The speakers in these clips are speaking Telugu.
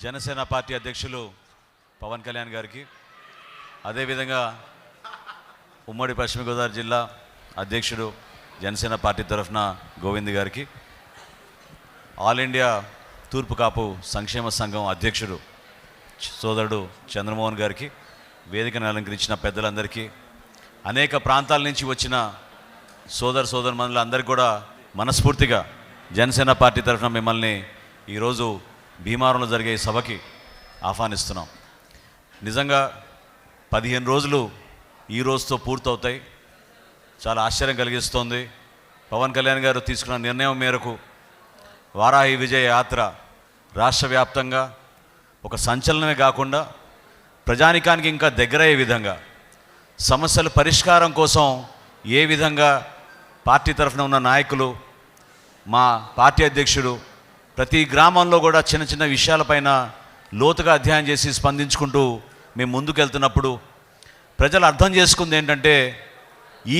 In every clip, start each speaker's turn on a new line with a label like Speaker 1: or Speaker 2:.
Speaker 1: జనసేన పార్టీ అధ్యక్షులు పవన్ కళ్యాణ్ గారికి, అదేవిధంగా ఉమ్మడి పశ్చిమ గోదావరి జిల్లా అధ్యక్షుడు జనసేన పార్టీ తరఫున గోవింద్ గారికి, ఆల్ ఇండియా తూర్పు కాపు సంక్షేమ సంఘం అధ్యక్షుడు సోదరుడు చంద్రమోహన్ గారికి, వేదికను అలంకరించిన పెద్దలందరికీ, అనేక ప్రాంతాల నుంచి వచ్చిన సోదరులందరికీ కూడా మనస్ఫూర్తిగా జనసేన పార్టీ తరఫున మిమ్మల్ని ఈరోజు భీమవరంలో జరిగే సభకి ఆహ్వానిస్తున్నాం. నిజంగా 15 రోజులు ఈ రోజుతో పూర్తవుతాయి. చాలా ఆశ్చర్యం కలిగిస్తోంది. పవన్ కళ్యాణ్ గారు తీసుకున్న నిర్ణయం మేరకు వారాహి విజయ యాత్ర రాష్ట్ర వ్యాప్తంగా ఒక సంచలనమే కాకుండా ప్రజానికానికి ఇంకా దగ్గరయ్యే విధంగా, సమస్యల పరిష్కారం కోసం ఏ విధంగా పార్టీ తరఫున ఉన్న నాయకులు, మా పార్టీ అధ్యక్షుడు ప్రతి గ్రామంలో కూడా చిన్న చిన్న విషయాలపైన లోతుగా అధ్యయనం చేసి స్పందించుకుంటూ మేము ముందుకెళ్తున్నప్పుడు ప్రజలు అర్థం చేసుకుంది ఏంటంటే, ఈ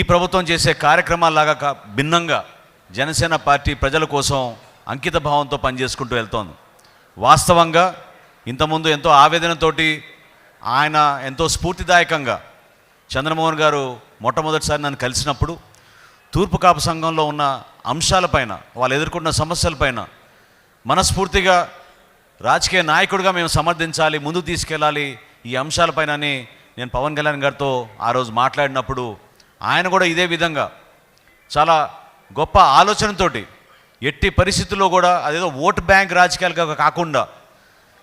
Speaker 1: ప్రభుత్వం చేసే కార్యక్రమాల్లాగా భిన్నంగా జనసేన పార్టీ ప్రజల కోసం అంకిత భావంతో పనిచేసుకుంటూ వెళ్తోంది. వాస్తవంగా ఇంతకుముందు ఎంతో ఆవేదనతోటి, ఆయన ఎంతో స్ఫూర్తిదాయకంగా చంద్రమోహన్ గారు మొట్టమొదటిసారి నన్ను కలిసినప్పుడు తూర్పు కాపు సంఘంలో ఉన్న అంశాలపైన, వాళ్ళు ఎదుర్కొన్న సమస్యలపైన మనస్ఫూర్తిగా రాజకీయ నాయకుడిగా మేము సమర్థించాలి, ముందుకు తీసుకెళ్ళాలి ఈ అంశాలపైనని నేను పవన్ కళ్యాణ్ గారితో ఆ రోజు మాట్లాడినప్పుడు ఆయన కూడా ఇదే విధంగా చాలా గొప్ప ఆలోచనతోటి, ఎట్టి పరిస్థితుల్లో కూడా అదేదో ఓటు బ్యాంక్ రాజకీయాలుగా కాకుండా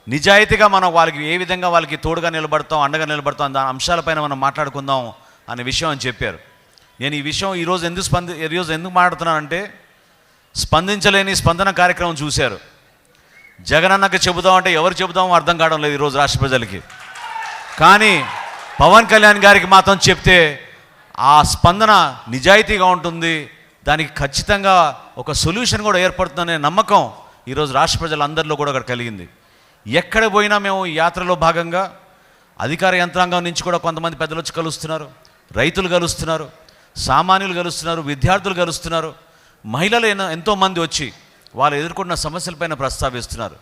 Speaker 1: నిజాయితీగా మనం వాళ్ళకి ఏ విధంగా వాళ్ళకి తోడుగా నిలబడతాం, అండగా నిలబడతాం, దాని అంశాలపైన మనం మాట్లాడుకుందాం అనే విషయం అని చెప్పారు. నేను ఈ విషయం ఈరోజు ఎందుకు మాట్లాడుతున్నానంటే, స్పందించలేని స్పందన కార్యక్రమం చూశారు. జగనన్నకి చెబుదామంటే ఎవరు చెబుదామో అర్థం కావడం లేదు ఈరోజు రాష్ట్ర ప్రజలకి. కానీ పవన్ కళ్యాణ్ గారికి మాత్రం చెప్తే ఆ స్పందన నిజాయితీగా ఉంటుంది, దానికి ఖచ్చితంగా ఒక సొల్యూషన్ కూడా ఏర్పడుతుందనే నమ్మకం ఈరోజు రాష్ట్ర ప్రజలందరిలో కూడా అక్కడ కలిగింది. ఎక్కడ పోయినా మేము ఈ యాత్రలో భాగంగా అధికార యంత్రాంగం నుంచి కూడా కొంతమంది పెద్దలు వచ్చి కలుస్తున్నారు, రైతులు కలుస్తున్నారు, సామాన్యులు కలుస్తున్నారు, విద్యార్థులు కలుస్తున్నారు, మహిళలు ఎంతోమంది వచ్చి వాళ్ళు ఎదుర్కొన్న సమస్యలపైన ప్రస్తావిస్తున్నారు.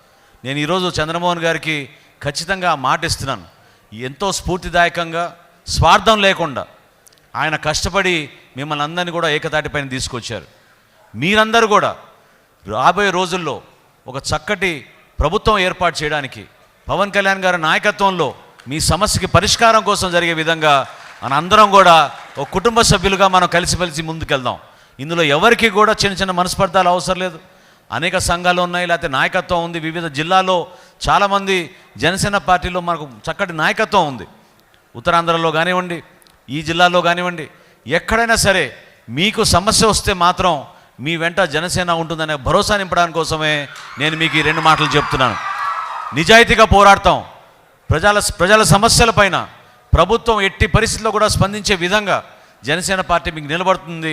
Speaker 1: నేను ఈరోజు చంద్రమోహన్ గారికి ఖచ్చితంగా మాట ఇస్తున్నాను. ఎంతో స్ఫూర్తిదాయకంగా, స్వార్థం లేకుండా ఆయన కష్టపడి మిమ్మల్ని అందరినీ కూడా ఏకతాటిపైన తీసుకొచ్చారు. మీరందరూ కూడా రాబోయే రోజుల్లో ఒక చక్కటి ప్రభుత్వం ఏర్పాటు చేయడానికి పవన్ కళ్యాణ్ గారి నాయకత్వంలో మీ సమస్యకి పరిష్కారం కోసం జరిగే విధంగా మనందరం కూడా ఒక కుటుంబ సభ్యులుగా మనం కలిసిమెలిసి ముందుకెళ్దాం. ఇందులో ఎవరికి కూడా చిన్న చిన్న మనస్పర్ధాలు అవసరం లేదు. అనేక సంఘాలు ఉన్నాయి, లేకపోతే నాయకత్వం ఉంది. వివిధ జిల్లాల్లో చాలామంది జనసేన పార్టీలో మనకు చక్కటి నాయకత్వం ఉంది. ఉత్తరాంధ్రలో కానివ్వండి, ఈ జిల్లాలో కానివ్వండి, ఎక్కడైనా సరే మీకు సమస్య వస్తే మాత్రం మీ వెంట జనసేన ఉంటుందనే భరోసా నింపడానికి కోసమే నేను మీకు ఈ 2 మాటలు చెప్తున్నాను. నిజాయితీగా పోరాడతాం. ప్రజల సమస్యలపైన ప్రభుత్వం ఎట్టి పరిస్థితుల్లో కూడా స్పందించే విధంగా జనసేన పార్టీ మీకు నిలబడుతుంది.